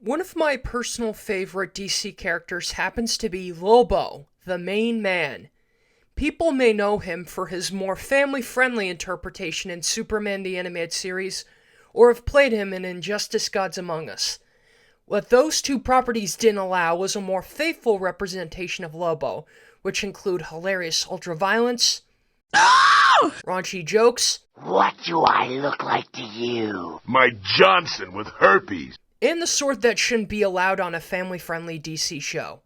One of my personal favorite DC characters happens to be Lobo, the main man. People may know him for his more family-friendly interpretation in Superman the Animated Series, or have played him in Injustice Gods Among Us. What those two properties didn't allow was a more faithful representation of Lobo, which include hilarious ultraviolence, raunchy jokes, "What do I look like to you?" My Johnson with herpes. and the sort that shouldn't be allowed on a family-friendly DC show.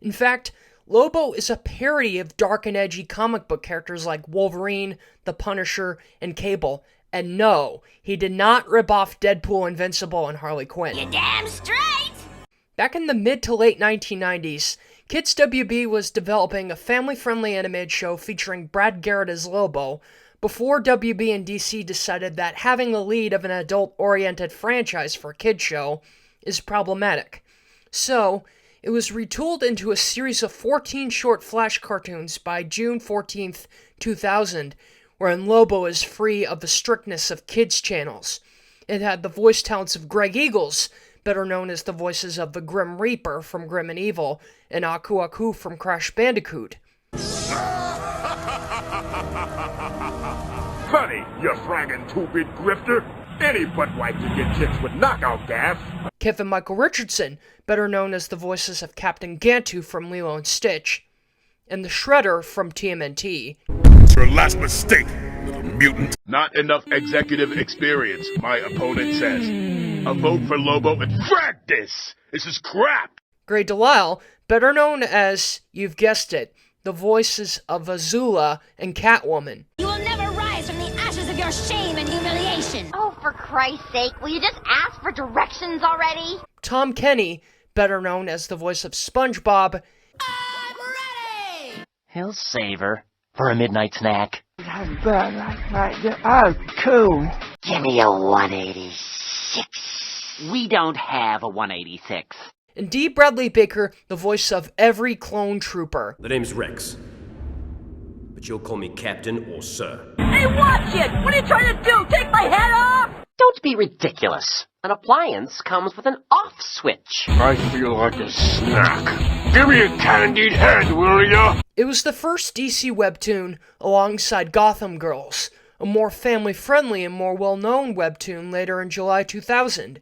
In fact, Lobo is a parody of dark and edgy comic book characters like Wolverine, the Punisher, and Cable, and no, he did not rip off Deadpool, Invincible, and Harley Quinn. You damn straight! Back in the mid to late 1990s, Kids WB was developing a family-friendly animated show featuring Brad Garrett as Lobo, before WB and DC decided that having the lead of an adult-oriented franchise for a kid show is problematic. So, it was retooled into a series of 14 short flash cartoons by June 14th, 2000, wherein Lobo is free of the strictness of kids' channels. It had the voice talents of Greg Eagles, better known as the voices of the Grim Reaper from Grim and Evil, and Aku Aku from Crash Bandicoot. Honey, you fragging two-bit grifter. Any butt wipe to get chicks with knockout gas. Kevin Michael Richardson, better known as the voices of Captain Gantu from Lilo and Stitch, and the Shredder from TMNT. Your last mistake, little mutant. Not enough executive experience, my opponent says. A vote for Lobo and frag this! This is crap! Grey Delisle, better known as, you've guessed it, the voices of Azula and Catwoman. You will never rise from the ashes of your shame and humiliation. Oh, for Christ's sake, will you just ask for directions already? Tom Kenny, better known as the voice of SpongeBob. I'm ready! He'll save her for a midnight snack. I'm bad like that. I'm cool. Give me a 186. We don't have a 186. And D. Bradley Baker, the voice of every clone trooper. The name's Rex, but you'll call me Captain or Sir. Hey, watch it! What are you trying to do? Take my head off? Don't be ridiculous. An appliance comes with an off switch. I feel like a snack. Give me a candied head, will ya? It was the first DC Webtoon alongside Gotham Girls, a more family-friendly and more well-known webtoon later in July 2000.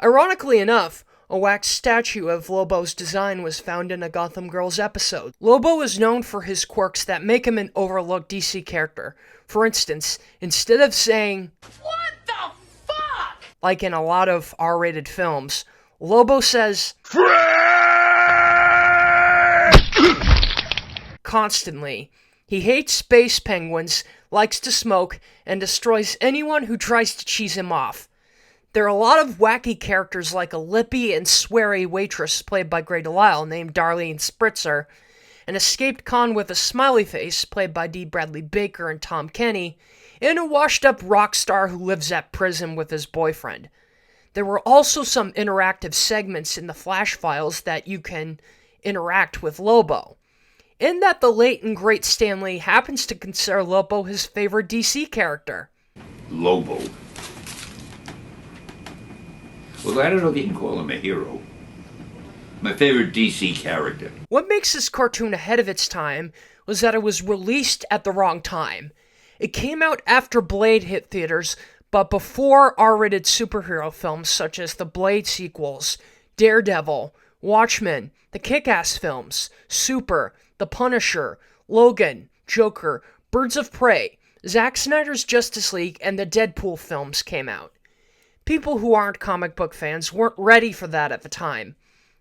Ironically enough, a wax statue of Lobo's design was found in a Gotham Girls episode. Lobo is known for his quirks that make him an overlooked DC character. For instance, instead of saying, "What the fuck?" like in a lot of R-rated films, Lobo says, constantly. He hates space penguins, likes to smoke, and destroys anyone who tries to cheese him off. There are a lot of wacky characters like a lippy and sweary waitress played by Grey Delisle named Darlene Spritzer, an escaped con with a smiley face played by D. Bradley Baker and Tom Kenny, and a washed-up rock star who lives at prison with his boyfriend. There were also some interactive segments in the Flash files that you can interact with Lobo. In that the late and great Stan Lee happens to consider Lobo his favorite DC character. Lobo. Well, I don't know if you can call him a hero. My favorite DC character. What makes this cartoon ahead of its time was that it was released at the wrong time. It came out after Blade hit theaters, but before R-rated superhero films such as the Blade sequels, Daredevil, Watchmen, the Kick-Ass films, Super, The Punisher, Logan, Joker, Birds of Prey, Zack Snyder's Justice League, and the Deadpool films came out. People who aren't comic book fans weren't ready for that at the time.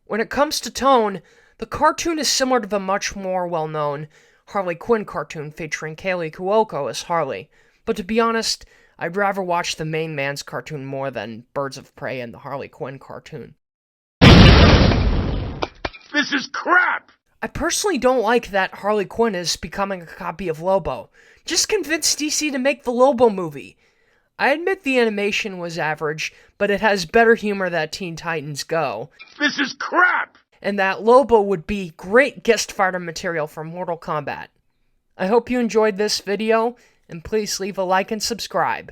When it comes to tone, the cartoon is similar to the much more well-known Harley Quinn cartoon featuring Kaylee Cuoco as Harley. But to be honest, I'd rather watch the main man's cartoon more than Birds of Prey and the Harley Quinn cartoon. This is crap! I personally don't like that Harley Quinn is becoming a copy of Lobo. Just convince DC to make the Lobo movie. I admit the animation was average, but it has better humor than Teen Titans Go. This is crap! And that Lobo would be great guest fighter material for Mortal Kombat. I hope you enjoyed this video, and please leave a like and subscribe.